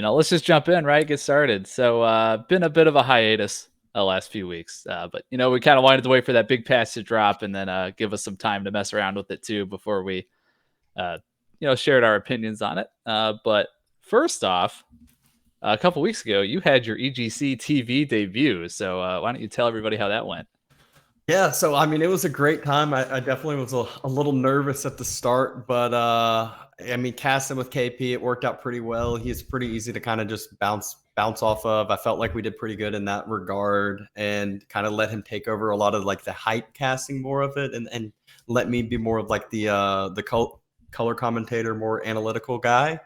let's just jump in, right? Get started. So, been a bit of a hiatus the last few weeks, but we kind of wanted to wait for that big patch to drop and then give us some time to mess around with it too before we, uh, shared our opinions on it. But first off, a couple weeks ago, you had your EGC TV debut. So, why don't you tell everybody how that went? Yeah, so I mean, it was a great time. I definitely was a little nervous at the start, but I mean, casting with KP, it worked out pretty well. He's pretty easy to kind of just bounce off of. I felt like we did pretty good in that regard, and kind of let him take over a lot of like the hype casting more of it, and let me be more of like the color commentator, more analytical guy.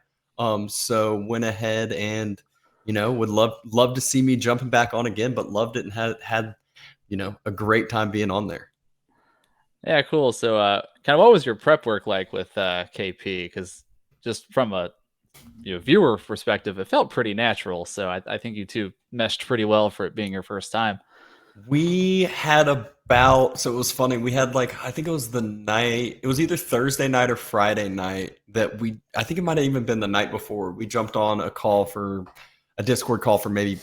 So went ahead and would love to see me jumping back on again, but loved it and had a great time being on there. Yeah, cool. So, kind of what was your prep work like with KP? Because just from a viewer perspective, it felt pretty natural. So I think you two meshed pretty well for it being your first time. We had so it was funny. We had like, I think it was the night, it was either Thursday night or Friday night that I think it might have even been the night before. We jumped on a Discord call for maybe,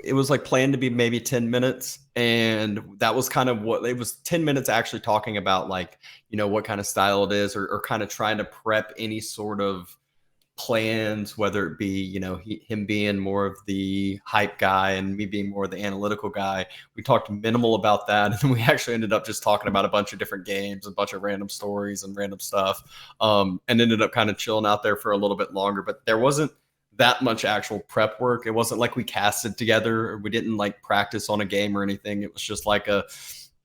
it was like planned to be maybe 10 minutes. And that was kind of what it was, 10 minutes actually talking about, like, what kind of style it is, or kind of trying to prep any sort of plans, whether it be him being more of the hype guy and me being more of the analytical guy. We talked minimal about that, and then we actually ended up just talking about a bunch of different games, a bunch of random stories and random stuff, and ended up kind of chilling out there for a little bit longer. But there wasn't that much actual prep work. It wasn't like we casted together, or we didn't like practice on a game or anything. It was just like a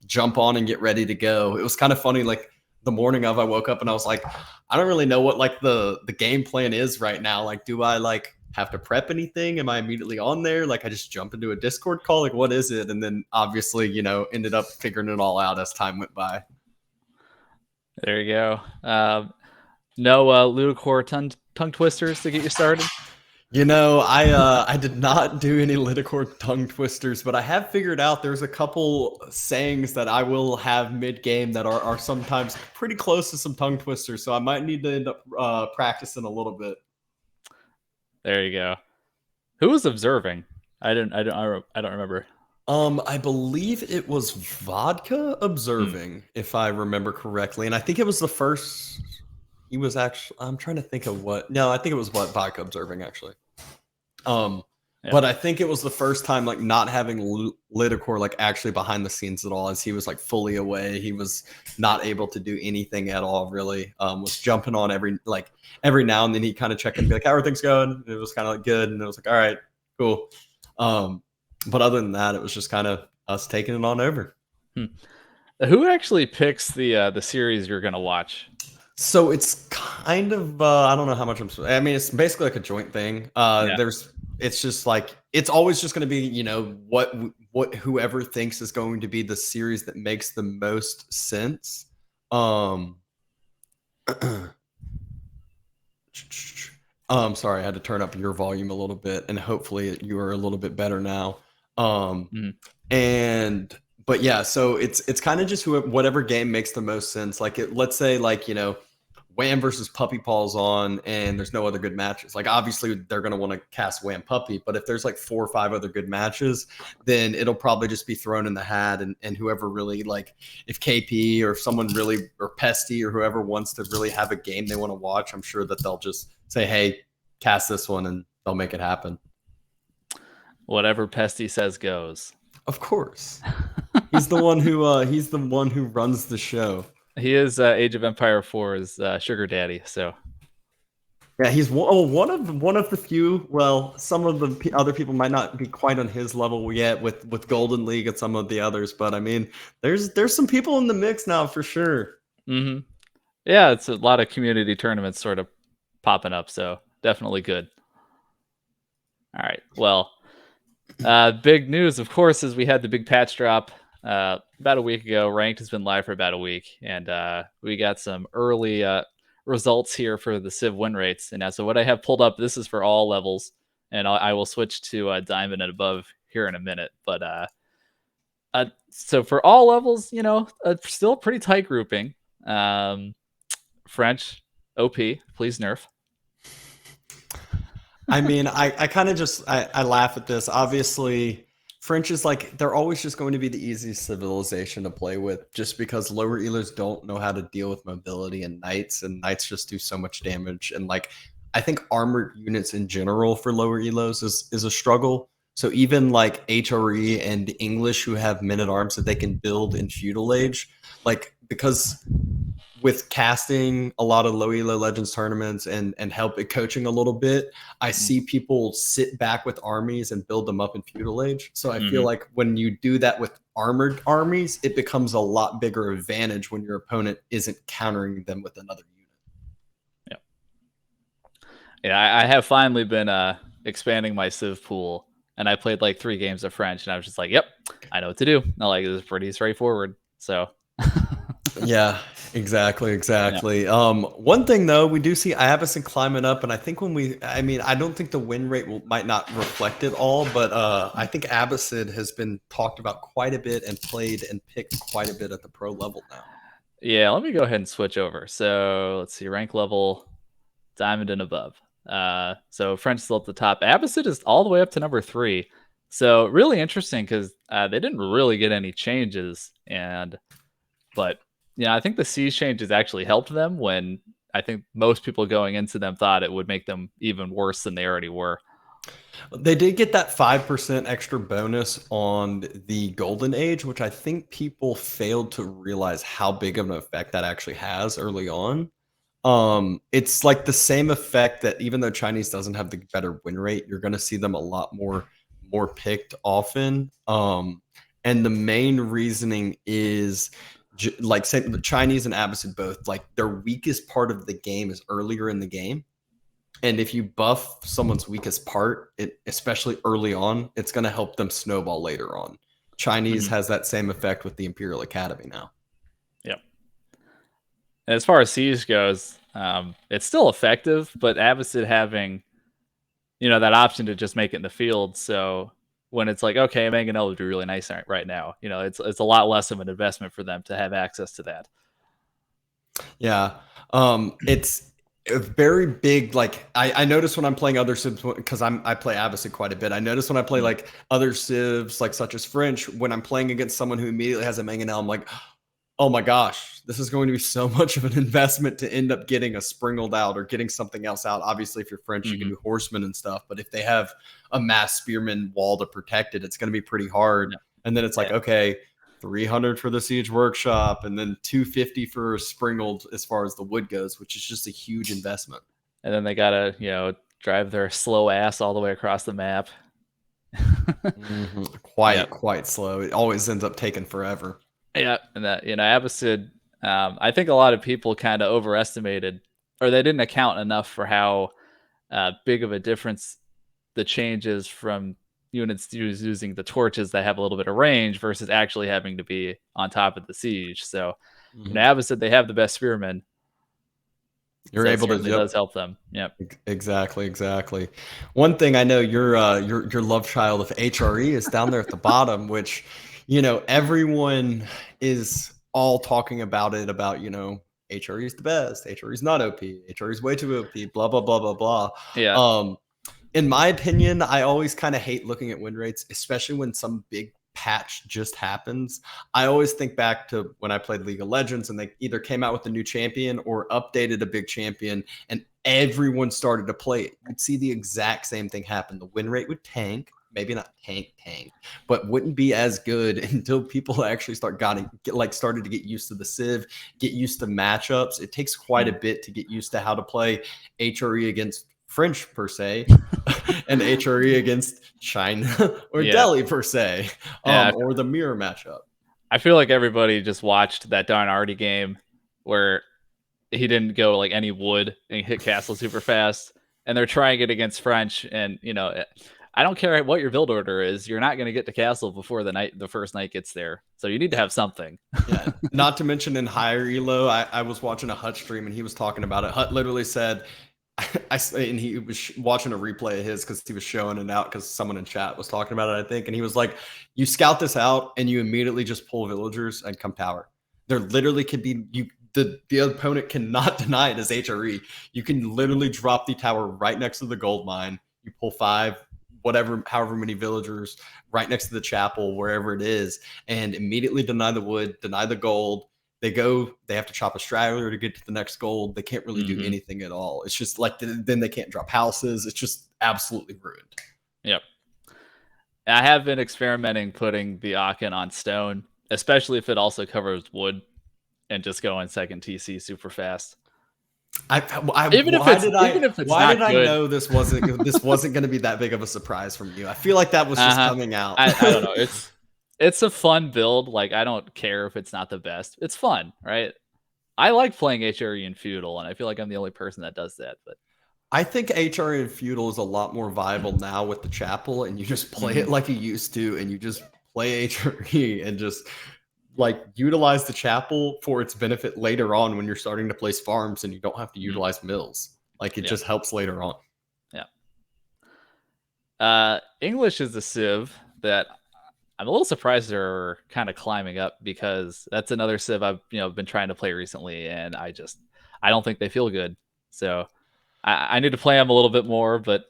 jump on and get ready to go. It was kind of funny, like the morning of, I woke up and I was like, I don't really know what like the game plan is right now. Like, do I like have to prep anything? Am I immediately on there? Like, I just jump into a Discord call? Like, what is it? And then obviously, ended up figuring it all out as time went by. There you go. No Ludicor tongue twisters to get you started. I did not do any Lidicord tongue twisters, but I have figured out there's a couple sayings that I will have mid game that are sometimes pretty close to some tongue twisters. So I might need to end up practicing a little bit. There you go. Who was observing? I don't remember. I believe it was Vodka Hmm. observing, if I remember correctly, and I think it was the first. He was actually. I'm trying to think of what. No, I think it was what Vodka observing actually. Um, Yeah. but I think it was the first time like not having Lidicore like actually behind the scenes at all, as he was like fully away. He was not able to do anything at all, really. Was jumping on every now and then. He kind of check and be like, "How are things going?" And it was kind of like good, and it was like, "All right, cool." Um, but other than that, it was just kind of us taking it on over. Hmm. Who actually picks the series you're gonna watch? So it's kind of I don't know how much I mean, it's basically like a joint thing. Yeah. It's just like it's always just going to be what whoever thinks is going to be the series that makes the most sense. Um, sorry, I had to turn up your volume a little bit, and hopefully you are a little bit better now. Um, Mhm. and but yeah, so it's kind of just whatever game makes the most sense. Like let's say like Wham versus Puppy Paws on, and there's no other good matches. Like obviously they're gonna want to cast Wham Puppy, but if there's like 4 or 5 other good matches, then it'll probably just be thrown in the hat, and whoever really like, if KP or if someone really, or Pesty or whoever wants to really have a game they want to watch, I'm sure that they'll just say, hey, cast this one, and they'll make it happen. Whatever Pesty says goes. Of course. He's the one who runs the show. He is Age of Empire 4's sugar daddy. So Yeah, he's one of the few. Well, some of the other people might not be quite on his level yet with Golden League and some of the others, but I mean, there's some people in the mix now for sure. hmm yeah, it's a lot of community tournaments sort of popping up. So definitely good. All right. Well, big news, of course, is we had the big patch drop about a week ago. Ranked has been live for about a week, and we got some early results here for the Civ win rates. And so what I have pulled up, this is for all levels, and I will switch to Diamond and above here in a minute. But so for all levels, still pretty tight grouping. French, OP, please nerf. I mean, I kind of just I laugh at this. Obviously, French is like they're always just going to be the easiest civilization to play with, just because lower Elers don't know how to deal with mobility and knights just do so much damage. And like I think armored units in general for lower Elos is a struggle. So even like HRE and English who have men at arms that they can build in feudal age, like because with casting a lot of low elo legends tournaments and help it coaching a little bit, I see people sit back with armies and build them up in feudal age. So I feel like when you do that with armored armies, it becomes a lot bigger advantage when your opponent isn't countering them with another unit. Yeah, I have finally been expanding my civ pool, and I played like 3 games of French, and I was just like, yep, I know what to do. I like, it's pretty straightforward. So Yeah, exactly. One thing though, we do see Avison climbing up, and I think I don't think the win rate might not reflect it all, but I think Abbasid has been talked about quite a bit and played and picked quite a bit at the pro level now. yeah, let me go ahead and switch over. So let's see, rank level, diamond and above. So French still at the top. Abbasid is all the way up to number 3. So really interesting because they didn't really get any changes, but I think the siege changes actually helped them when I think most people going into them thought it would make them even worse than they already were. They did get that 5% extra bonus on the Golden Age, which I think people failed to realize how big of an effect that actually has early on. It's like the same effect that even though Chinese doesn't have the better win rate, you're going to see them a lot more picked often. And the main reasoning is like say the Chinese and Abbasid both, like their weakest part of the game is earlier in the game. And if you buff someone's weakest part, especially early on, it's going to help them snowball later on. Chinese has that same effect with the Imperial Academy now. Yep. And as far as siege goes, it's still effective, but Abbasid having, that option to just make it in the field. So when it's like, okay, Mangonel would be really nice right now, it's a lot less of an investment for them to have access to that. Yeah. It's a very big, like I notice when I'm playing other civs, because I play Abbasid quite a bit. I notice when I play like other civs, like such as French, when I'm playing against someone who immediately has a Mangonel, I'm like, oh my gosh, this is going to be so much of an investment to end up getting a Springled out or getting something else out. Obviously, if you're French, you can do horsemen and stuff, but if they have a mass spearman wall to protect it, it's going to be pretty hard. And then it's like, okay, 300 for the siege workshop and then 250 for Springled as far as the wood goes, which is just a huge investment. And then they gotta, drive their slow ass all the way across the map. Quite slow. It always ends up taking forever. Yeah, and that Abbasid, I think a lot of people kind of overestimated, or they didn't account enough for how big of a difference the changes from units using the torches that have a little bit of range versus actually having to be on top of the siege. So, Abbasid, they have the best spearmen. You're able to. It does help them. Yep. Exactly. One thing I know, your love child of HRE is down there at the bottom, which everyone is all talking about it. About HRE is the best. HRE is not OP. HRE is way too OP. Blah blah blah blah blah. Yeah. In my opinion, I always kind of hate looking at win rates, especially when some big patch just happens. I always think back to when I played League of Legends and they either came out with a new champion or updated a big champion and everyone started to play it. You'd see the exact same thing happen. The win rate would tank, maybe not tank, but wouldn't be as good until people actually started to get used to the civ, get used to matchups. It takes quite a bit to get used to how to play HRE against French per se, and HRE against China or Delhi per se, or the mirror matchup. I feel like everybody just watched that Darn Artie game where he didn't go like any wood and he hit castle super fast, and they're trying it against French, and I don't care what your build order is, you're not going to get to castle before the first night gets there. So you need to have something. Yeah. Not to mention in higher elo, I was watching a Hut stream and he was talking about it. Hut literally said, and he was watching a replay of his because he was showing it out because someone in chat was talking about it, I think. And he was like, you scout this out and you immediately just pull villagers and come tower. There literally could be the opponent cannot deny it as HRE. You can literally drop the tower right next to the gold mine. you pull 5, whatever, however many villagers right next to the chapel, wherever it is, and immediately deny the wood, deny the gold. They have to chop a straggler to get to the next gold. They can't really do anything at all. It's just like, then they can't drop houses. It's just absolutely ruined. Yep. I have been experimenting putting the Aachen on stone, especially if it also covers wood, and just going second TC super fast. Even if it's why did I know this wasn't going to be that big of a surprise from you? I feel like that was just coming out. I don't know. It's a fun build. Like, I don't care if it's not the best. It's fun, right? I like playing HRE and Feudal, and I feel like I'm the only person that does that. But I think HRE and Feudal is a lot more viable now with the chapel, and you just play it like you used to, and you just play HRE and just like utilize the chapel for its benefit later on when you're starting to place farms and you don't have to utilize mills. Like, it just helps later on. Yeah. English is a civ that I'm a little surprised they're kind of climbing up, because that's another civ I've been trying to play recently, and I don't think they feel good. So I need to play them a little bit more, but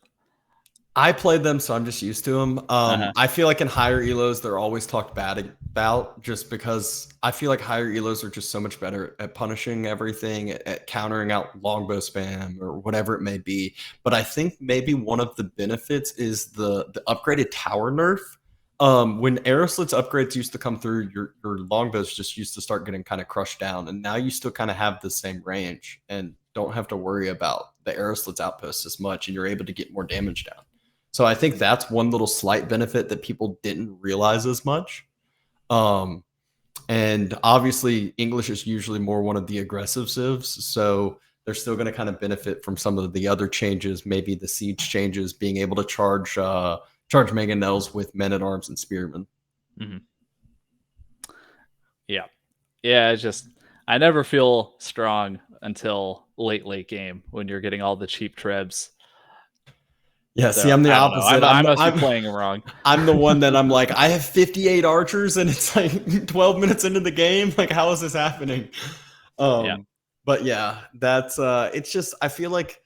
I played them, so I'm just used to them. I feel like in higher elos, they're always talked bad about, just because I feel like higher elos are just so much better at punishing everything, at countering out longbow spam or whatever it may be. But I think maybe one of the benefits is the upgraded tower nerf. When Aeroslit's upgrades used to come through, your longbows just used to start getting kind of crushed down, and now you still kind of have the same range and don't have to worry about the Aeroslit's outposts as much, and you're able to get more damage down. So I think that's one little slight benefit that people didn't realize as much. And obviously, English is usually more one of the aggressive civs, so they're still going to kind of benefit from some of the other changes, maybe the siege changes, being able to charge mangonels with men-at-arms and spearmen. Yeah. It's just, I never feel strong until late game when you're getting all the cheap trebs. Yeah, so, see, I'm the opposite. I must be playing wrong. I'm the one that I'm like, I have 58 archers and it's like 12 minutes into the game. Like, how is this happening? But yeah, that's it's just, I feel like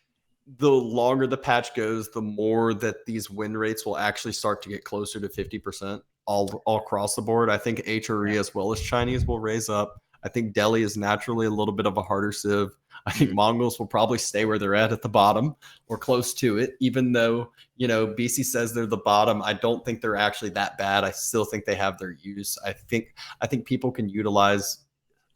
the longer the patch goes, the more that these win rates will actually start to get closer to 50% all across the board. I think HRE as well as Chinese will raise up. I think Delhi is naturally a little bit of a harder civ. I think Mongols will probably stay where they're at the bottom or close to it, even though, BC says they're the bottom. I don't think they're actually that bad. I still think they have their use. I think people can utilize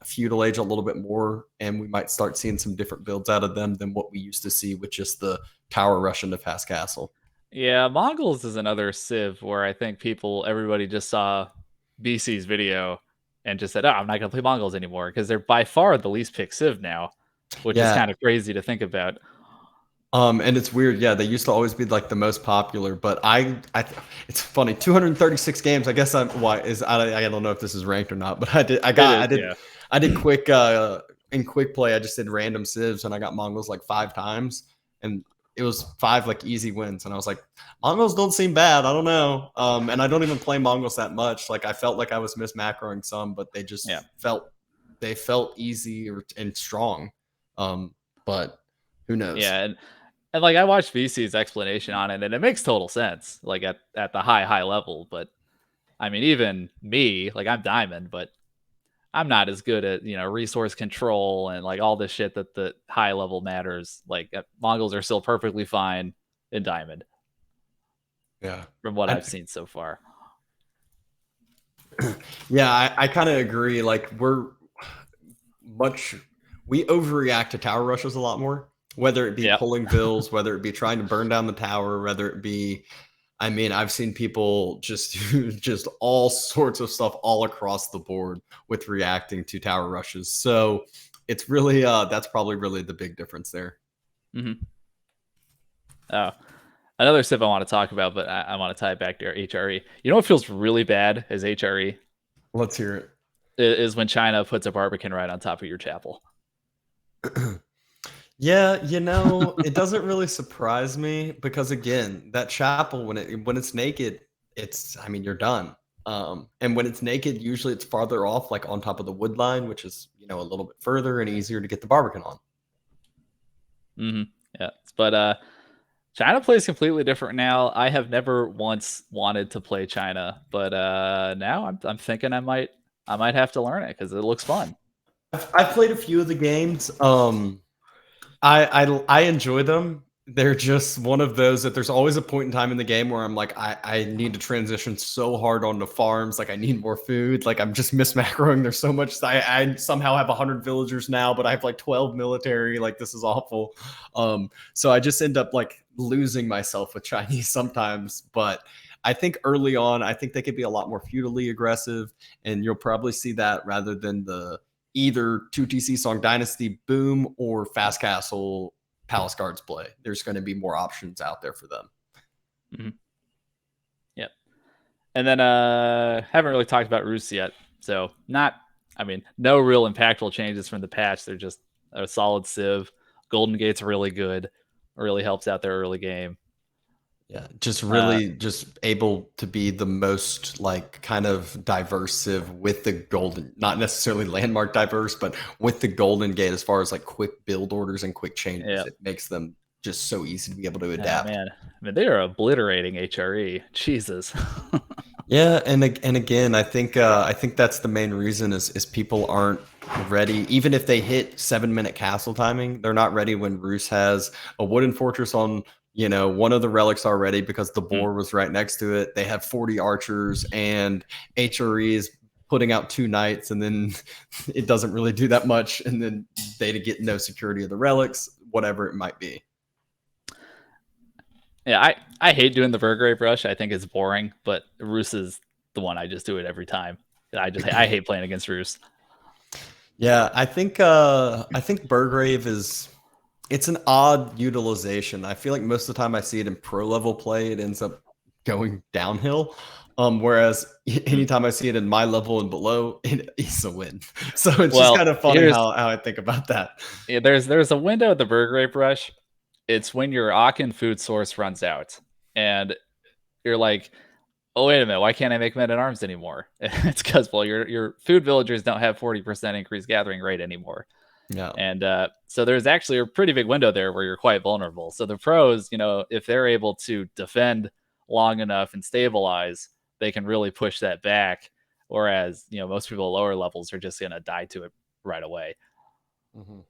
Feudal Age a little bit more, and we might start seeing some different builds out of them than what we used to see with just the tower rush into fast castle. Yeah, Mongols is another civ where I think everybody just saw BC's video and just said, oh, I'm not going to play Mongols anymore, because they're by far the least picked civ now, which is kind of crazy to think about. And it's weird. Yeah, they used to always be like the most popular, but it's funny. 236 games. I guess I don't know if this is ranked or not, but I did quick in quick play. I just did random civs and I got Mongols like 5 times, and it was 5 like easy wins. And I was like, Mongols don't seem bad. I don't know. And I don't even play Mongols that much. Like, I felt like I was mismacroing some, but they just felt easy and strong. But who knows? Yeah. And like, I watched VC's explanation on it, and it makes total sense, like at the high level. But I mean, even me, like, I'm diamond, but I'm not as good at, resource control and like all this shit that the high level matters. Like, Mongols are still perfectly fine in diamond. Yeah. From what I've seen so far. Yeah, I kind of agree. Like, we overreact to tower rushes a lot more, whether it be pulling bills, whether it be trying to burn down the tower, whether it be, I mean, I've seen people just do just all sorts of stuff all across the board with reacting to tower rushes. So it's really, that's probably really the big difference there. Oh, another civ I want to talk about, but I want to tie it back to HRE. You know what feels really bad as HRE? Let's hear it. Is when China puts a Barbican right on top of your chapel. Yeah, it doesn't really surprise me, because again, that chapel, when it's naked, you're done. And when it's naked, usually it's farther off, like on top of the wood line, which is, a little bit further and easier to get the Barbican on. Yeah, but China plays completely different now. I have never once wanted to play China, but now I'm thinking I might have to learn it because it looks fun. I've played a few of the games. I enjoy them. They're just one of those that there's always a point in time in the game where I'm like, I need to transition so hard onto farms. Like I need more food. Like I'm just mismacroing. There's so much. I somehow have 100 villagers now, but I have like 12 military. Like this is awful. So I just end up like losing myself with Chinese sometimes. But I think early on, I think they could be a lot more feudally aggressive, and you'll probably see that rather than the either 2TC Song Dynasty Boom or Fast Castle Palace Guards play. There's going to be more options out there for them. Mm-hmm. Yep. And then haven't really talked about Roost yet. So no real impactful changes from the patch. They're just a solid civ. Golden Gate's really good. Really helps out their early game. Yeah, just really just able to be the most like kind of diverse civ with the golden, not necessarily landmark diverse, but with the Golden Gate as far as like quick build orders and quick changes. Yep. It makes them just so easy to be able to adapt. Man, they are obliterating HRE. Jesus. Yeah, and again, I think that's the main reason is people aren't ready. Even if they hit 7-minute castle timing, they're not ready when Roos has a wooden fortress on one of the relics already because the boar was right next to it. They have 40 archers and HRE is putting out 2 knights, and then it doesn't really do that much, and then they get no security of the relics, whatever it might be. Yeah, I hate doing the Burgrave rush. I think it's boring, but Roos is the one I just do it every time. I hate playing against Roos. Yeah, I think Burgrave it's an odd utilization. I feel like most of the time I see it in pro level play, it ends up going downhill. Whereas anytime I see it in my level and below, it's a win. So it's just kind of funny how I think about that. Yeah, there's a window at the Burgrave rush. It's when your Aachen food source runs out, and you're like, oh wait a minute, why can't I make men at arms anymore? It's because your food villagers don't have 40% increased gathering rate anymore. Yeah. And so there's actually a pretty big window there where you're quite vulnerable. So the pros, if they're able to defend long enough and stabilize, they can really push that back. Whereas, most people at lower levels are just going to die to it right away. Mm-hmm.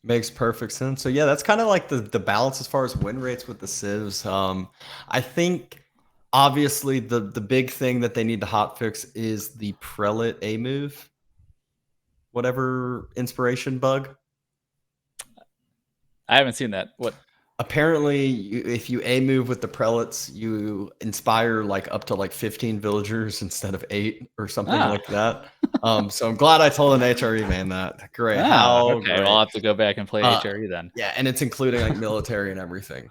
Makes perfect sense. So yeah, that's kind of like the balance as far as win rates with the civs. I think obviously the big thing that they need to hotfix is the prelate A move. Whatever inspiration bug. I haven't seen that. What? Apparently, if you A move with the prelates, you inspire like up to like 15 villagers instead of 8 or something like that. So I'm glad I told an HRE man that. Great. Okay, great. I'll have to go back and play HRE then. Yeah, and it's including like military and everything.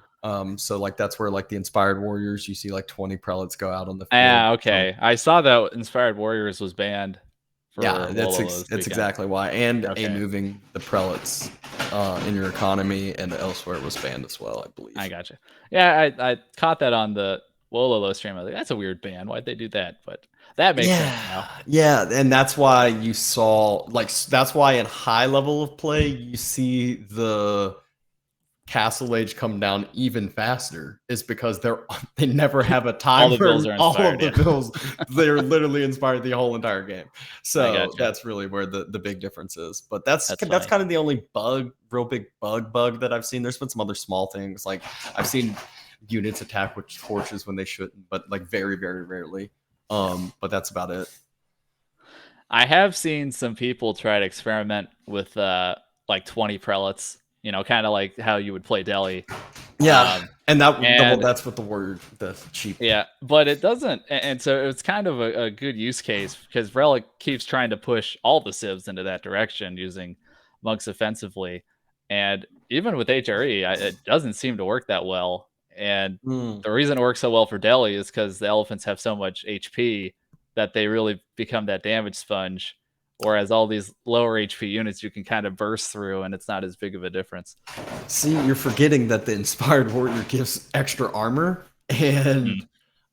So like that's where like the inspired warriors, you see like 20 prelates go out on the field. Yeah, okay. I saw that inspired warriors was banned. Yeah, that's exactly why. And A moving the prelates in your economy and elsewhere was banned as well, I believe. I gotcha. Yeah, I caught that on the Wololo stream. I was like, that's a weird ban. Why'd they do that? But that makes sense now. Yeah, and that's why you saw that's why in high level of play you see the Castle Age come down even faster is because they never have a time. All the bills are inspired. All of the bills, they're literally inspired the whole entire game. So that's really where the big difference is. But that's kind of the only real big bug that I've seen. There's been some other small things like I've seen units attack with torches when they shouldn't, but like very, very rarely. But that's about it. I have seen some people try to experiment with like 20 prelates. Kind of like how you would play Delhi. Yeah, and that's what the cheap. Yeah, but it doesn't, and so it's kind of a good use case because Relic keeps trying to push all the civs into that direction using monks offensively, and even with HRE, it doesn't seem to work that well. And the reason it works so well for Delhi is because the elephants have so much HP that they really become that damage sponge. Whereas all these lower HP units you can kind of burst through and it's not as big of a difference. See, you're forgetting that the Inspired Warrior gives extra armor. And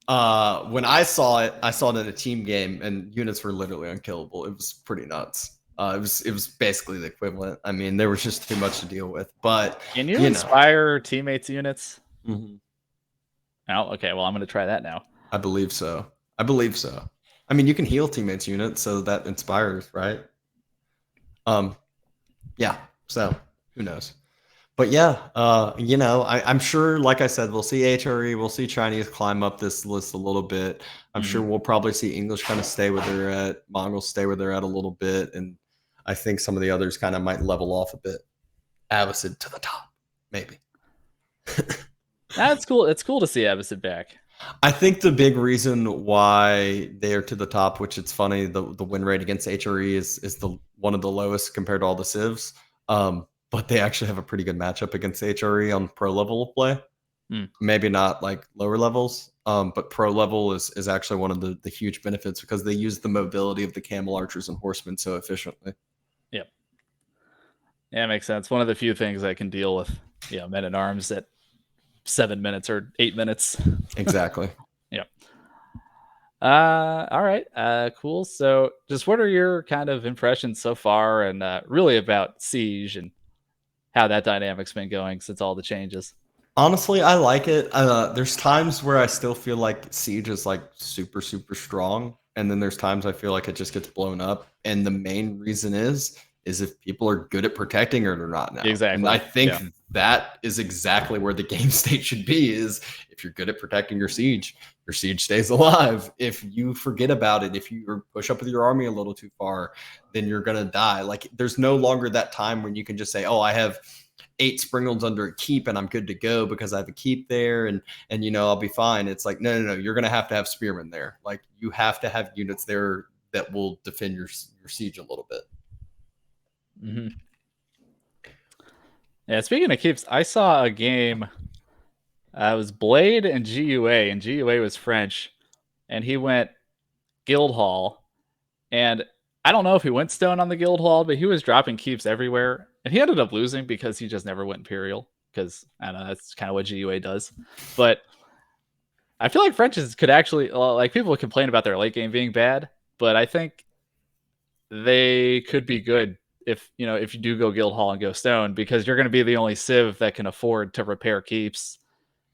when I saw it in a team game and units were literally unkillable. It was pretty nuts. It was basically the equivalent. I mean, there was just too much to deal with. But Can you you know, inspire teammates' units? mhm, Oh, okay. Well, I'm going to try that now. I believe so. I believe so. I mean, you can heal teammates' units, so that inspires, right? Um, yeah. So who knows? But yeah, I'm sure, like I said, we'll see HRE, we'll see Chinese climb up this list a little bit. I'm Hmm. sure we'll probably see English kind of stay where they're at, Mongols stay where they're at a little bit, and I think some of the others kind of might level off a bit. Avicid to the top, maybe. That's cool. It's cool to see Avicid back. I think the big reason why they are to the top, which it's funny, the win rate against HRE is the one of the lowest compared to all the civs. But they actually have a pretty good matchup against HRE on pro level of play. Hmm. Maybe not like lower levels, but pro level is actually one of the huge benefits because they use the mobility of the camel archers and horsemen so efficiently. Yep. Yeah, it makes sense. One of the few things I can deal with, men at arms at 7 minutes or 8 minutes. Exactly. Yep. All right. Cool. So, just what are your kind of impressions so far, and really about Siege and how that dynamic's been going since all the changes? Honestly, I like it. There's times where I still feel like Siege is like super, super strong, and then there's times I feel like it just gets blown up. And the main reason is if people are good at protecting it or not now. And I Exactly. think Yeah. that is exactly where the game state should be. Is if you're good at protecting your siege stays alive. If you forget about it, if you push up with your army a little too far, then you're gonna die. Like there's no longer that time when you can just say, "Oh, I have 8 Springolds under a keep and I'm good to go because I have a keep there and I'll be fine." It's like no, you're gonna have to have spearmen there. Like you have to have units there that will defend your siege a little bit. Hmm. Yeah. Speaking of keeps, I saw a game. It was Blade and GUA, and GUA was French, and he went Guildhall, and I don't know if he went Stone on the Guildhall, but he was dropping keeps everywhere, and he ended up losing because he just never went Imperial. Because I don't know, that's kind of what GUA does. But I feel like Frenches could actually, like, people complain about their late game being bad, but I think they could be good if you do go Guildhall and go Stone, because you're going to be the only Civ that can afford to repair keeps.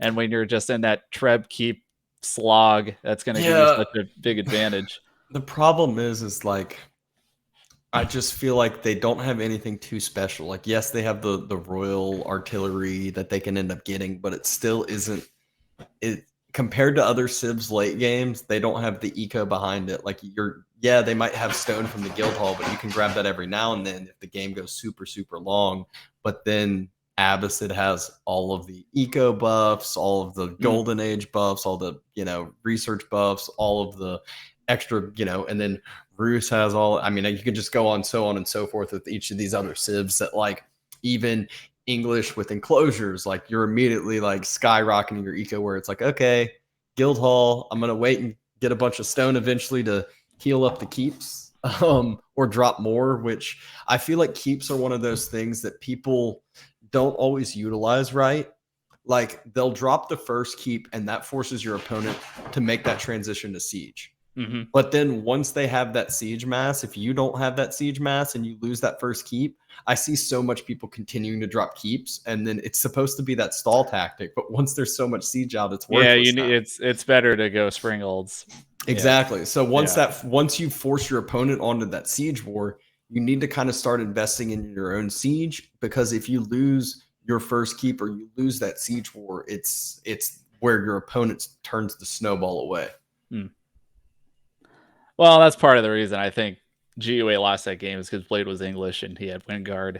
And when you're just in that Treb keep slog, that's going to give you Yeah, such a big advantage. the problem is like I just feel like they don't have anything too special. Like yes, they have the royal artillery that they can end up getting, but it still isn't it compared to other Civs late games, they don't have the eco behind it. Like they might have stone from the guild hall, but you can grab that every now and then if the game goes super, super long. But then Abbasid has all of the eco buffs, all of the golden age buffs, all the, research buffs, all of the extra, and then Roos has all, I mean, you can just go on and so forth with each of these other civs that like even English with enclosures, like you're immediately like skyrocketing your eco where it's like, okay, Guildhall, I'm gonna wait and get a bunch of stone eventually to heal up the keeps, or drop more, which I feel like keeps are one of those things that people don't always utilize right. Like they'll drop the first keep and that forces your opponent to make that transition to siege. Mm-hmm. But then once they have that siege mass, if you don't have that siege mass and you lose that first keep, I see so much people continuing to drop keeps, and then it's supposed to be that stall tactic. But once there's so much siege out, it's Yeah, worthless you need now. it's better to go Springolds. Yeah. Exactly. So Yeah. once you force your opponent onto that siege war, you need to kind of start investing in your own siege, because if you lose your first keep or you lose that siege war, it's where your opponent turns the snowball away. Hmm. Well, that's part of the reason I think GUA lost that game is because Blade was English and he had Wingard.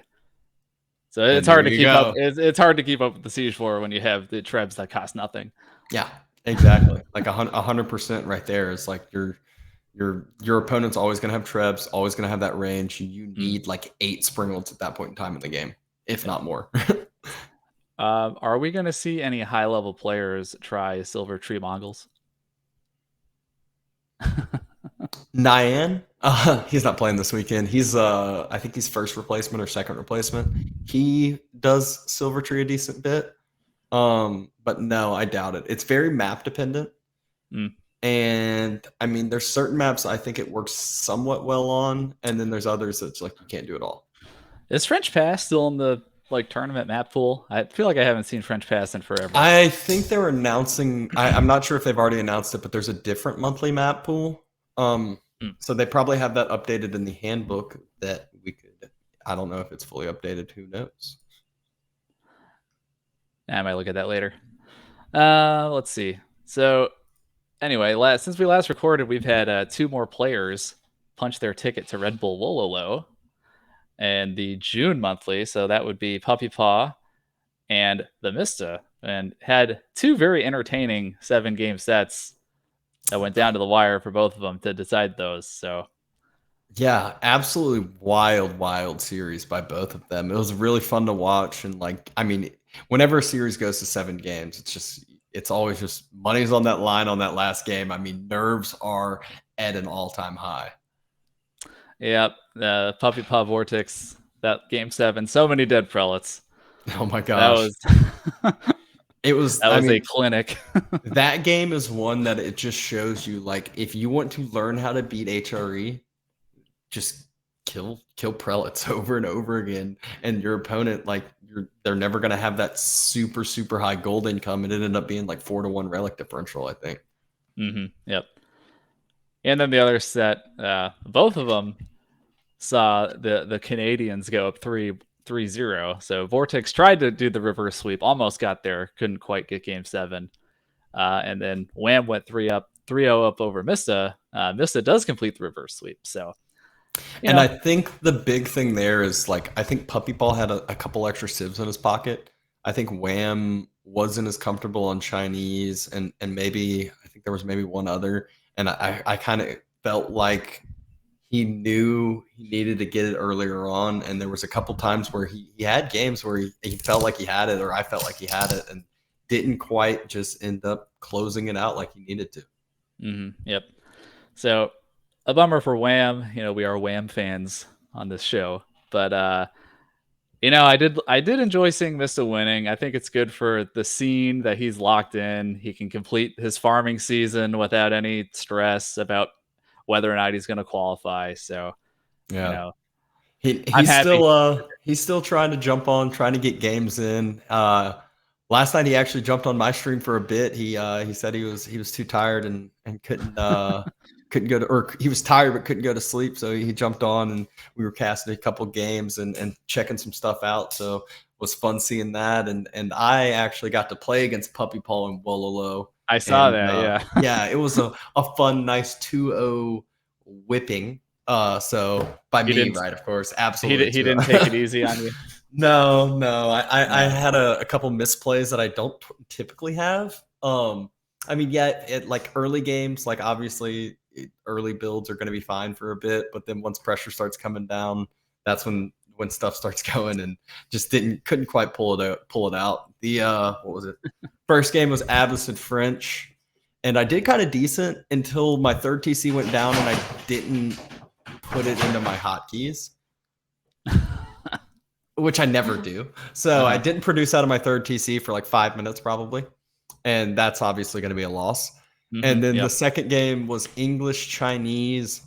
So And it's there hard to you keep up. go. It's hard to keep up with the siege war when you have the trebs that cost nothing. Yeah, exactly. Like 100% right there. It's like your opponent's always gonna have trebs, always gonna have that range. You need like 8 Springolds at that point in time in the game, if not more. Are we going to see any high level players try Silver Tree Mongols? Nyan, he's not playing this weekend. He's I think he's first replacement or second replacement. He does Silver Tree a decent bit. But no, I doubt it. It's very map dependent. Mm. And I mean, there's certain maps I think it works somewhat well on, and then there's others that's like you can't do it all. Is French Pass still in the like tournament map pool? I feel like I haven't seen French Pass in forever. I think they were announcing. I'm not sure if they've already announced it, but there's a different monthly map pool. Hmm. So they probably have that updated in the handbook that we could. I don't know if it's fully updated. Who knows? I might look at that later. Let's see. So anyway, since we last recorded, we've had 2 more players punch their ticket to Red Bull Wololo and the June monthly. So that would be Puppy Paw and the Mista, and had 2 very entertaining 7-game sets that went down to the wire for both of them to decide those. So Yeah, absolutely wild series by both of them. It was really fun to watch, and like, I mean, whenever a series goes to 7 games, it's always just money's on that line on that last game. I mean, nerves are at an all-time high. yeah, Puppy Paw Vortex, that game 7, so many dead prelates. Oh my That gosh. was It was, that I was a mean, clinic. that game is one that it just shows you, like, if you want to learn how to beat HRE, just kill prelates over and over again, and your opponent, like, they're never going to have that super high gold income. And it ended up being like 4-1 relic differential, I think. Yep. And then the other set, both of them saw the Canadians go up 3-0. So Vortex tried to do the reverse sweep, almost got there, couldn't quite get game 7. And then Wham went 3-0 up over Mista. Mista does complete the reverse sweep. So, And I think the big thing there is, like, I think Puppy Ball had a couple extra civs in his pocket. I think Wham wasn't as comfortable on Chinese, and maybe I think there was maybe one other. And I kind of felt like he knew he needed to get it earlier on. And there was a couple times where he had games where he felt like he had it, or I felt like he had it, and didn't quite just end up closing it out like he needed to. Yep. So a bummer for Wham. We are Wham fans on this show, but I did enjoy seeing Mista winning. I think it's good for the scene that he's locked in. He can complete his farming season without any stress about whether or not he's going to qualify. So, Yeah. I'm happy. He's still trying to jump on, trying to get games in. Last night he actually jumped on my stream for a bit. He said he was too tired and couldn't go to, or he was tired but couldn't go to sleep, so he jumped on and we were casting a couple games and checking some stuff out. So it was fun seeing that, and I actually got to play against Puppy Paul and Wololo. I saw that, yeah. Yeah, it was a fun, nice 2-0 whipping. So by me, right? Of course, absolutely. He didn't take it easy on you. No. I had a couple misplays that I don't typically have. I mean, yeah, like early games, like obviously early builds are going to be fine for a bit, but then once pressure starts coming down, that's when stuff starts going, and just couldn't quite pull it out. The what was it? First game was Abyss and French, and I did kind of decent until my third TC went down and I didn't put it into my hotkeys, which I never do. So I didn't produce out of my third TC for like 5 minutes probably, and that's obviously going to be a loss. And then the second game was English Chinese.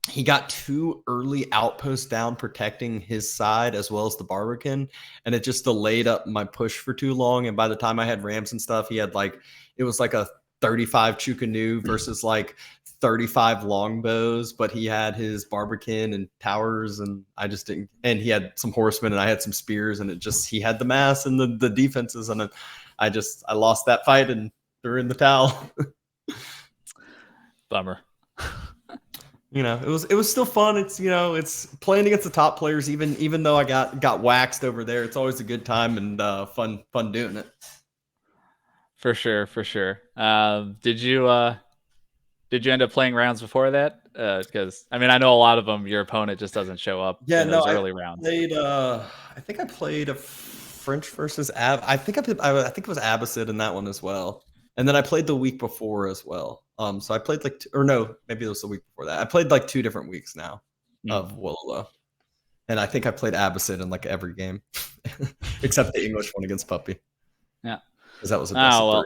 He got 2 early outposts down protecting his side as well as the Barbican, and it just delayed up my push for too long. And by the time I had rams and stuff, he had it was like a 35 Chukanu versus like 35 longbows, but he had his Barbican and towers, and I just didn't. And he had some horsemen and I had some spears, and he had the mass and the defenses, and I lost that fight and threw in the towel. Bummer. It was still fun. It's playing against the top players, even though I got waxed over there. It's always a good time and fun doing it. For sure. Did you end up playing rounds before that? Because I mean, I know a lot of them, your opponent just doesn't show up in those early rounds. I think I played a French versus I think it was Abbasid in that one as well. And then I played the week before as well. So I played maybe it was the week before that. I played like 2 different weeks now of Wololo. And I think I played Abbasid in like every game except the English one against Puppy. Yeah. Because that was a best of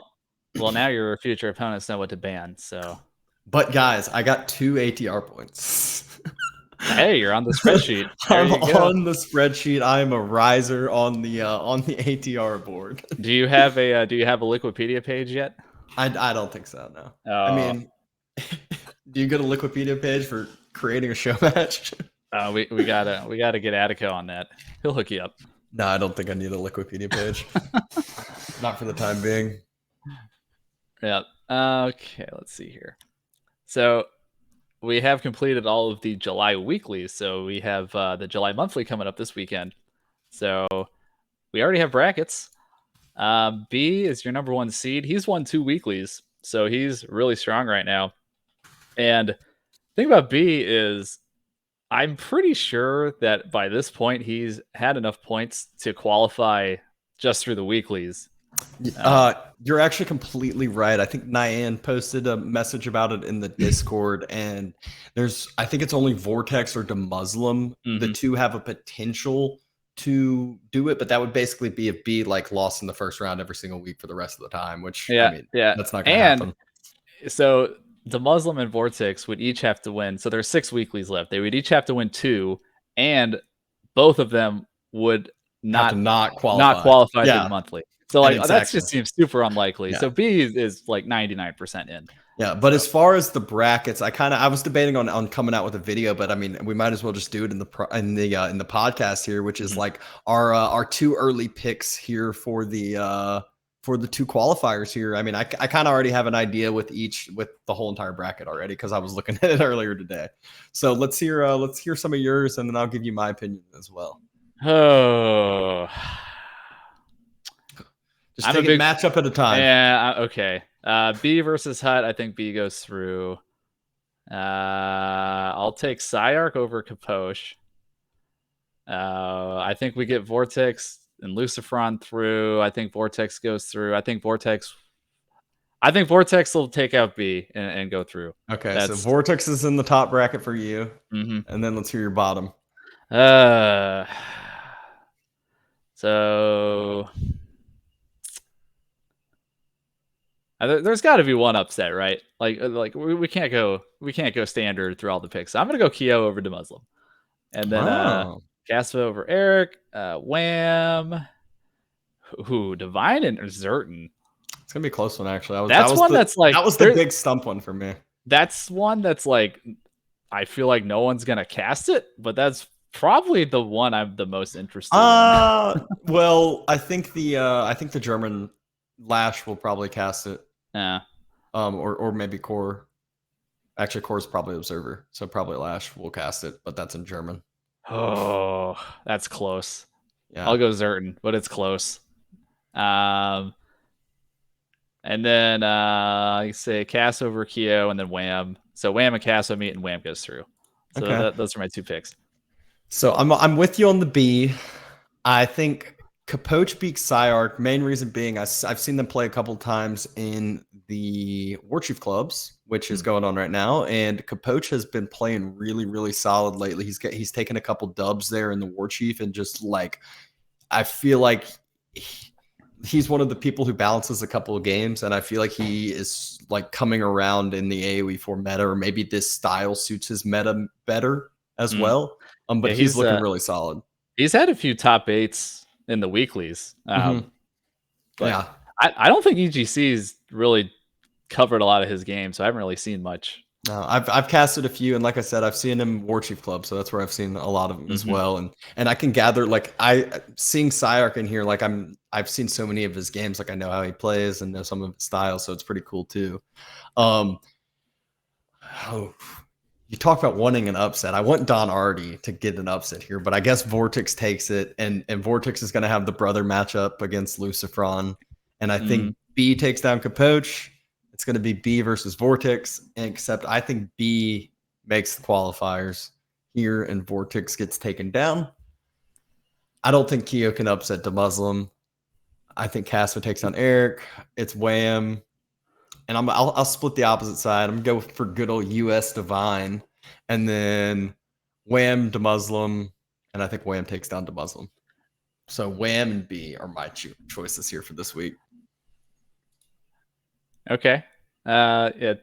3. Well, now your future opponents know what to ban. So, But guys, I got 2 ATR points. hey, you're on the spreadsheet. There I'm you go. on the spreadsheet. I'm a riser on the ATR board. Do you have a Liquipedia page yet? I don't think so. No. I Oh, mean, do you go to Liquipedia page for creating a show match? we gotta get Attico on that. He'll hook you up. No, I don't think I need a Liquipedia page. Not for the time being. Yeah. Okay, let's see here. So we have completed all of the July weeklies. So we have the July monthly coming up this weekend. So we already have brackets. B is your number 1 seed. He's won 2 weeklies, so he's really strong right now. And the thing about B is I'm pretty sure that by this point he's had enough points to qualify just through the weeklies. You're actually completely right. I think Nyan posted a message about it in the Discord, and I think it's only Vortex or DeMuslim. The two have a potential to do it, but that would basically be if B like lost in the first round every single week for the rest of the time, which I mean, that's not going to happen. So the Muslim and Vortex would each have to win. So there's 6 weeklies left. They would each have to win 2, and both of them would not qualify to the monthly. So like that just seems super unlikely. Yeah. So B is like 99% in. Yeah, but as far as the brackets, I was debating on coming out with a video, but I mean, we might as well just do it in the podcast here, which is like our 2 early picks here for the 2 qualifiers here. I mean, I kind of already have an idea with the whole entire bracket already because I was looking at it earlier today. So let's hear some of yours, and then I'll give you my opinion as well. Oh. Just take a matchup at a time. Yeah, okay. B versus Hut, I think B goes through. I'll take Psyark over Kaposh. I think we get Vortex and Lucifron through. I think Vortex goes through. I think Vortex will take out B and go through. Okay, so Vortex is in the top bracket for you. And then let's hear your bottom. So there's got to be one upset, right? Like we can't go standard through all the picks. So I'm gonna go Kyo over DeMuslim, and then Caspa over Eric, Wham, Divine and Zerton. It's gonna be a close one, actually. That was the big stump one for me. That's one that's like I feel like no one's gonna cast it, but that's probably the one I'm the most interested in. Well, I think the German Lash will probably cast it. Yeah. Or maybe Core. Actually, Core's probably Observer, so probably Lash will cast it, but that's in German. Oh, that's close. Yeah. I'll go Zerton, but it's close. And then I say Cass over Kyo, and then Wham. So Wham and Cass will meet, and Wham goes through. So those are my 2 picks. So I'm with you on the B. I think Kapoch beats Psyark. Main reason being I've seen them play a couple times in the Warchief clubs, which is going on right now, and Kapoch has been playing really, really solid lately. He's taken a couple dubs there in the Warchief, and just like I feel like he's one of the people who balances a couple of games, and I feel like he is like coming around in the AOE4 meta, or maybe this style suits his meta better as well. But he's looking really solid. He's had a few top 8s in the weeklies. But yeah, I don't think EGC's really covered a lot of his games, so I haven't really seen much. No, I've casted a few, and like I said, I've seen him Warchief Club, so that's where I've seen a lot of them as well. And I can gather, like, seeing Psyark in here, like I've seen so many of his games, like I know how he plays and know some of his styles, so it's pretty cool too. You talk about wanting an upset. I want Don Artie to get an upset here, but I guess Vortex takes it, and Vortex is going to have the brother matchup against Lucifron, and I think B takes down Kapoch. It's going to be B versus Vortex, except I think B makes the qualifiers here, and Vortex gets taken down. I don't think Kyo can upset DeMuslim. I think Casper takes down Eric. It's Wham. And I'll split the opposite side. I'm going to go for good old US Divine. And then Wham DeMuslim. And I think Wham takes down DeMuslim. So Wham and B are my choices here for this week. Okay. Yeah,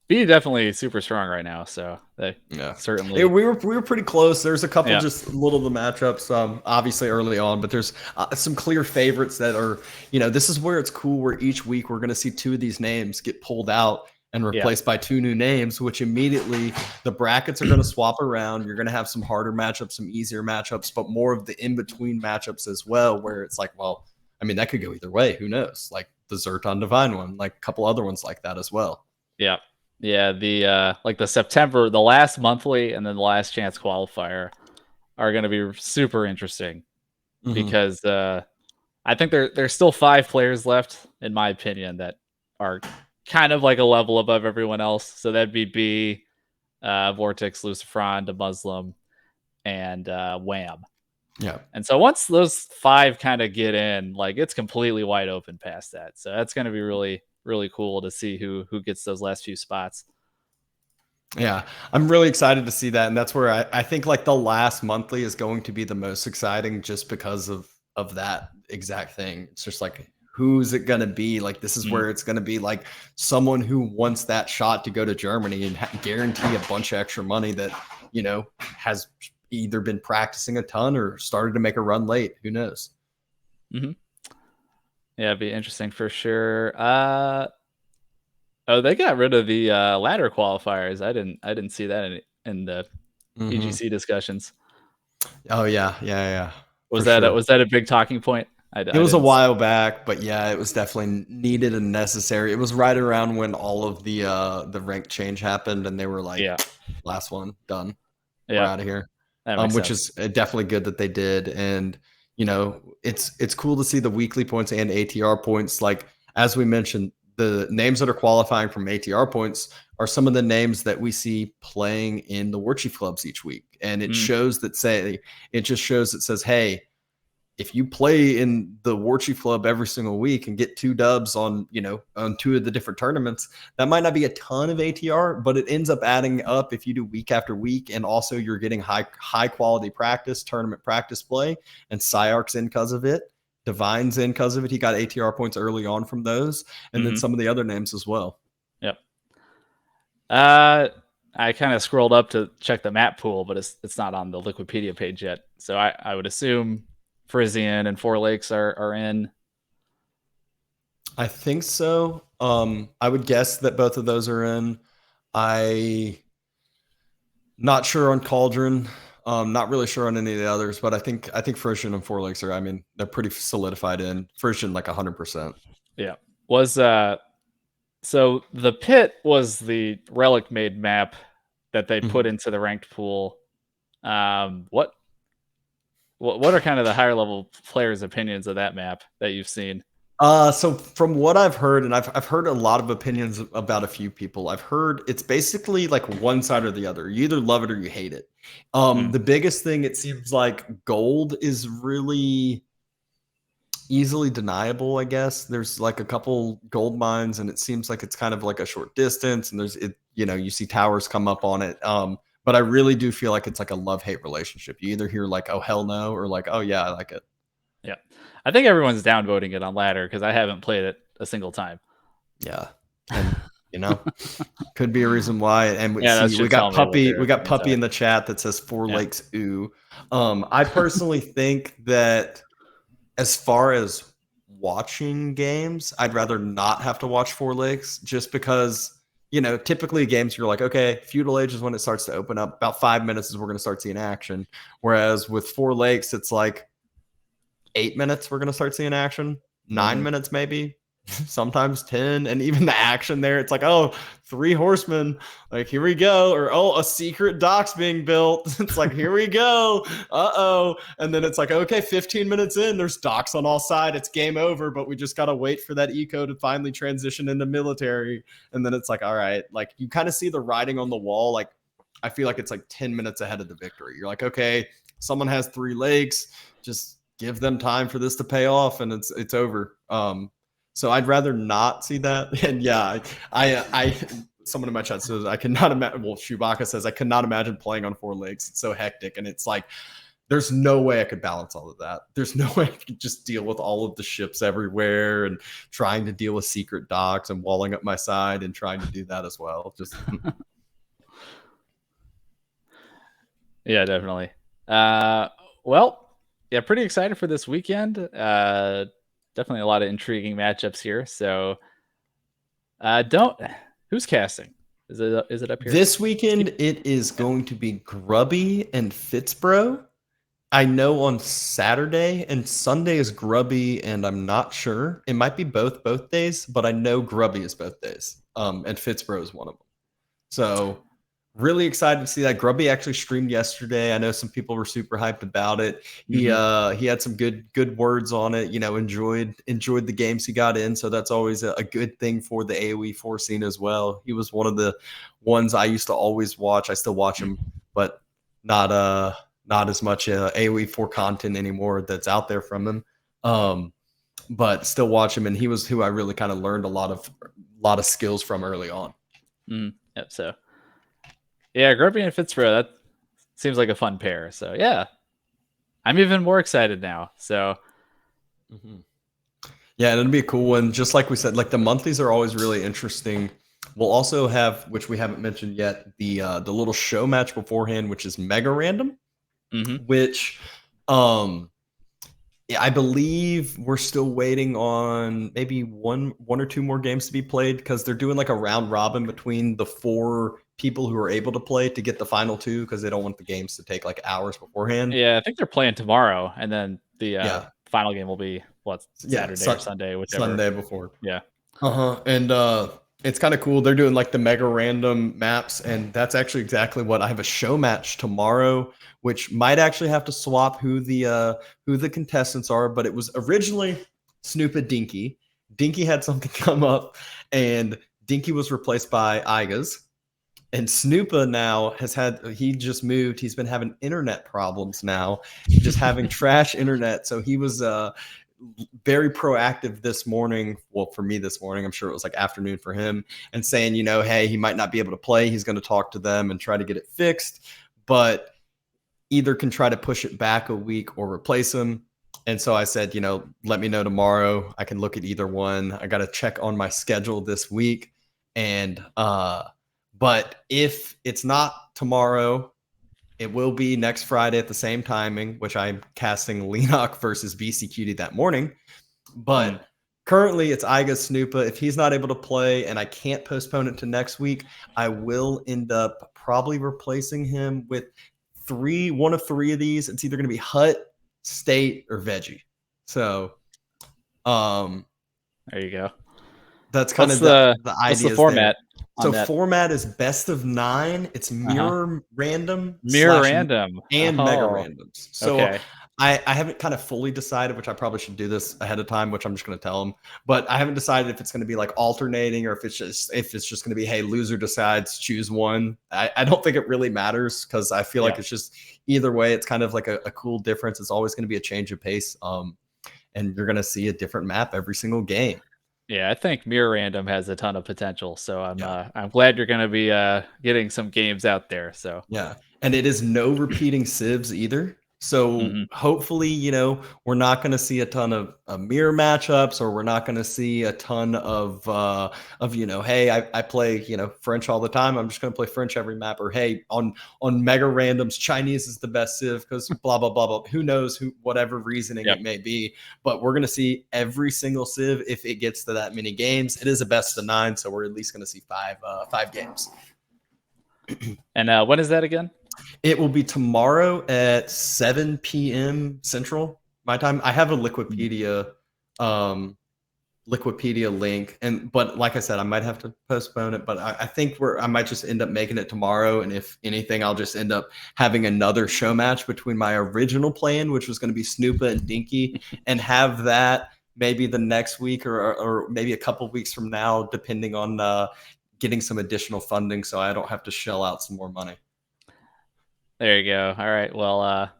B definitely super strong right now, so they Yeah. certainly. We were pretty close. There's a couple Yeah. just little of the matchups, obviously early on, but there's some clear favorites that are, this is where it's cool. Where each week we're going to see two of these names get pulled out and Yeah. replaced by two new names, which immediately the brackets are going to swap around. You're going to have some harder matchups, some easier matchups, but more of the in between matchups as well, where it's like, well, I mean, that could go either way. Who knows? Like the Zerton Divine one, like a couple other ones like that as well. Yeah. Yeah, the like the September, the last monthly and then the last chance qualifier are going to be super interesting Mm-hmm. because I think there's still 5 players left in my opinion that are kind of like a level above everyone else. So that'd be B, Vortex, Lucifron, the Muslim, and Wham. Yeah. And so once those 5 kind of get in, like it's completely wide open past that. So that's going to be really really cool to see who gets those last few spots. Yeah, I'm really excited to see that. And that's where I think like the last monthly is going to be the most exciting just because of that exact thing. It's just like, who's it going to be? Like, this is Mm. where it's going to be like someone who wants that shot to go to Germany and guarantee a bunch of extra money that, has either been practicing a ton or started to make a run late. Who knows? Mm-hmm. Yeah, it'd be interesting for sure. Oh, they got rid of the ladder qualifiers. I didn't see that in the Mm-hmm. EGC discussions. Oh yeah, yeah, Was for that sure. was that a big talking point? I It was a didn't. while back, but yeah, it was definitely needed and necessary. It was right around when all of the rank change happened, and they were like, Yeah, "Last one, done, we're yeah, out of here." that makes Which sense. is definitely good that they did, and it's cool to see the weekly points and ATR points. Like as we mentioned, the names that are qualifying from ATR points are some of the names that we see playing in the War Chief clubs each week, and it Mm, shows that it just shows it says, hey, if you play in the War Chief Club every single week and get 2 dubs on, on 2 of the different tournaments, that might not be a ton of ATR, but it ends up adding up if you do week after week. And also you're getting high quality practice, tournament practice play, and Psyarch's in because of it. Divine's in because of it. He got ATR points early on from those. And then mm-hmm. some of the other names as well. Yep. I kind of scrolled up to check the map pool, but it's not on the Liquipedia page yet. So I would assume Frisian and Four Lakes are in. I think so. I would guess that both of those are in. I Not sure on Cauldron. Not really sure on any of the others, but I think Frisian and Four Lakes are. I mean, they're pretty solidified in. Frisian like 100%. Yeah. Was so the pit was the relic made map that they put Mm-hmm. into the ranked pool. What are kind of the higher level players' opinions of that map that you've seen? So from what I've heard, and I've heard a lot of opinions about a few people. I've heard it's basically like one side or the other. You either love it or you hate it. Mm, The biggest thing, it seems like gold is really easily deniable. I guess there's like a couple gold mines, and it seems like it's kind of like a short distance, and you see towers come up on it. But I really do feel like it's like a love-hate relationship. You either hear like, oh hell no, or like, oh yeah, I like it. yeah, I think everyone's downvoting it on ladder because I haven't played it a single time. Yeah. And you know, could be a reason why. And Yeah, that we should tell got me what puppy, their opinions in are. the chat that says Four Yeah. Lakes ooh. I personally think that as far as watching games, I'd rather not have to watch Four Lakes just because, typically games you're like, okay, Feudal Age is when it starts to open up. About 5 minutes is we're going to start seeing action. Whereas with Four Lakes, it's like 8 minutes we're going to start seeing action, 9 minutes maybe, sometimes 10. And even the action there, it's like, oh, 3 horsemen, like here we go. Or oh, a secret dock's being built. It's like, here we go. Uh-oh. And then it's like, okay, 15 minutes in, there's docks on all sides. It's game over, but we just got to wait for that eco to finally transition into military. And then it's like, all right, like you kind of see the writing on the wall. Like I feel like it's like 10 minutes ahead of the victory. You're like, okay, someone has 3 lakes, just give them time for this to pay off, and it's over. So I'd rather not see that. And yeah, I someone in my chat says I cannot imagine. Well, Chewbacca says I cannot imagine playing on 4 lakes. It's so hectic, and it's like there's no way I could balance all of that. There's no way I could just deal with all of the ships everywhere and trying to deal with secret docks and walling up my side and trying to do that as well. Just Yeah, definitely. Well, yeah, pretty excited for this weekend. Definitely a lot of intriguing matchups here. So, don't who's casting? Is it up here? this weekend, it is going to be Grubby and Fitzbro. I know on Saturday and Sunday is Grubby, and I'm not sure. It might be both days, but I know Grubby is both days. And Fitzbro is one of them. So really excited to see that. Grubby actually streamed yesterday. I know some people were super hyped about it. He had some good words on it. Enjoyed the games he got in. So that's always a good thing for the AOE4 scene as well. He was one of the ones I used to always watch. I still watch him, but not as much AOE4 content anymore that's out there from him. But still watch him, and he was who I really kind of learned a lot of skills from early on. Yep. So, yeah, Grubby and Fitzroy, that seems like a fun pair. So, yeah, I'm even more excited now. So, yeah, and it'll be a cool one. Just like we said, like the monthlies are always really interesting. We'll also have, which we haven't mentioned yet, the little show match beforehand, which is mega random, which I believe we're still waiting on maybe one or two more games to be played, because they're doing like a round robin between the 4 people who are able to play to get the final 2, because they don't want the games to take like hours beforehand. Yeah, I think they're playing tomorrow, and then the final game will be Saturday or Sunday, whichever. Sunday before. Yeah. And it's kind of cool. They're doing like the mega random maps, and that's actually exactly what I have a show match tomorrow, which might actually have to swap who the contestants are. But it was originally Snoop and Dinky. Dinky had something come up, and Dinky was replaced by Igas. And Snoopa now he just moved. He's been having internet problems now, just having trash internet. So he was very proactive this morning. Well, for me this morning, I'm sure it was like afternoon for him, and saying, hey, he might not be able to play. He's going to talk to them and try to get it fixed, but either can try to push it back a week or replace him. And so I said, let me know tomorrow. I can look at either one. I got to check on my schedule this week. And, but if it's not tomorrow, it will be next Friday at the same timing, which I'm casting Lenok versus BCQD that morning. But currently it's Iga Snoopa. If he's not able to play and I can't postpone it to next week, I will end up probably replacing him with one of 3 of these. It's either going to be Hut, State, or Veggie. So there you go. That's kind of the idea. What's the format? So format is best of 9. It's mirror random, and mega randoms. So I haven't kind of fully decided, which I probably should do this ahead of time, which I'm just going to tell them. But I haven't decided if it's going to be like alternating, or if it's just going to be, hey, loser decides, choose one. I don't think it really matters, because I feel like it's just either way. It's kind of like a cool difference. It's always going to be a change of pace, and you're going to see a different map every single game. Yeah, I think mirror random has a ton of potential. So I'm glad you're going to be getting some games out there. So yeah, and it is no repeating civs either. So hopefully, we're not going to see a ton of mirror matchups, or we're not going to see a ton of hey, I play, French all the time. I'm just going to play French every map. Or, hey, on mega randoms, Chinese is the best civ because blah, blah, blah, blah. Who knows, whatever reasoning it may be. But we're going to see every single civ if it gets to that many games. It is a best of 9, so we're at least going to see 5 games. And when is that again? It will be tomorrow at 7 p.m. Central, my time. I have a Liquipedia link, but like I said, I might have to postpone it. But I think I might just end up making it tomorrow, and if anything, I'll just end up having another show match between my original plan, which was going to be Snoopa and Dinky, and have that maybe the next week or maybe a couple of weeks from now, depending on getting some additional funding, so I don't have to shell out some more money. There you go. All right. Well,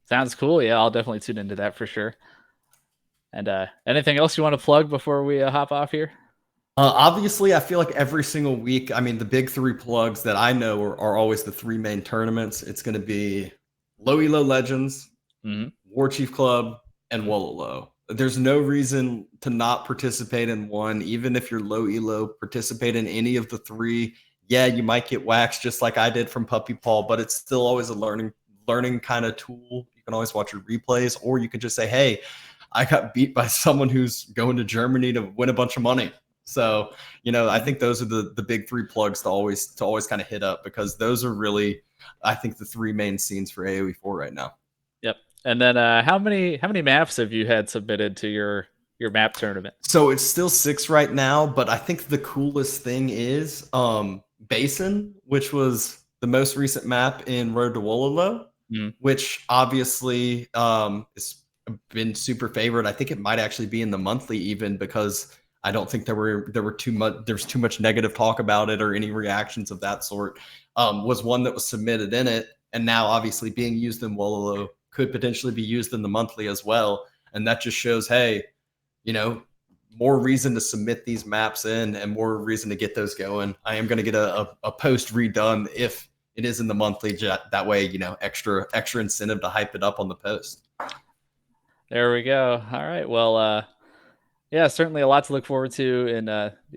sounds cool. Yeah, I'll definitely tune into that for sure. And anything else you want to plug before we hop off here? Obviously, I feel like every single week, I mean, the big 3 plugs that I know are always the 3 main tournaments. It's going to be Low Elo Legends, Mhm. War Chief Club, and Wololo. There's no reason to not participate in one, even if you're low elo. Participate in any of the three. Yeah, you might get waxed just like I did from Puppy Paw, but it's still always a learning kind of tool. You can always watch your replays, or you could just say, "Hey, I got beat by someone who's going to Germany to win a bunch of money." So, I think those are the big three plugs to always kind of hit up, because those are really, I think, the three main scenes for AOE4 right now. Yep. And then how many maps have you had submitted to your map tournament? So it's still 6 right now, but I think the coolest thing is Basin, which was the most recent map in Road to Wololo, Mm. which obviously has been super favored. I think it might actually be in the monthly even, because I don't think there's too much negative talk about it or any reactions of that sort. Was one that was submitted in it, and now obviously being used in Wololo could potentially be used in the monthly as well. And that just shows, hey, you know, more reason to submit these maps in and more reason to get those going. I am going to get a post redone if it is in the monthly. That way, extra incentive to hype it up on the post. There we go. All right. Well, yeah, certainly a lot to look forward to in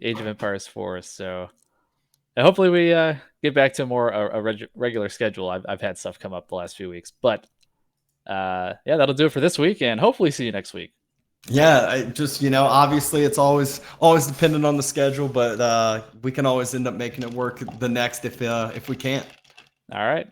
Age of Empires 4. So hopefully we get back to more regular schedule. I've had stuff come up the last few weeks, but yeah, that'll do it for this week, and hopefully see you next week. Yeah, I just obviously it's always dependent on the schedule, but we can always end up making it work the next if we can't. All right.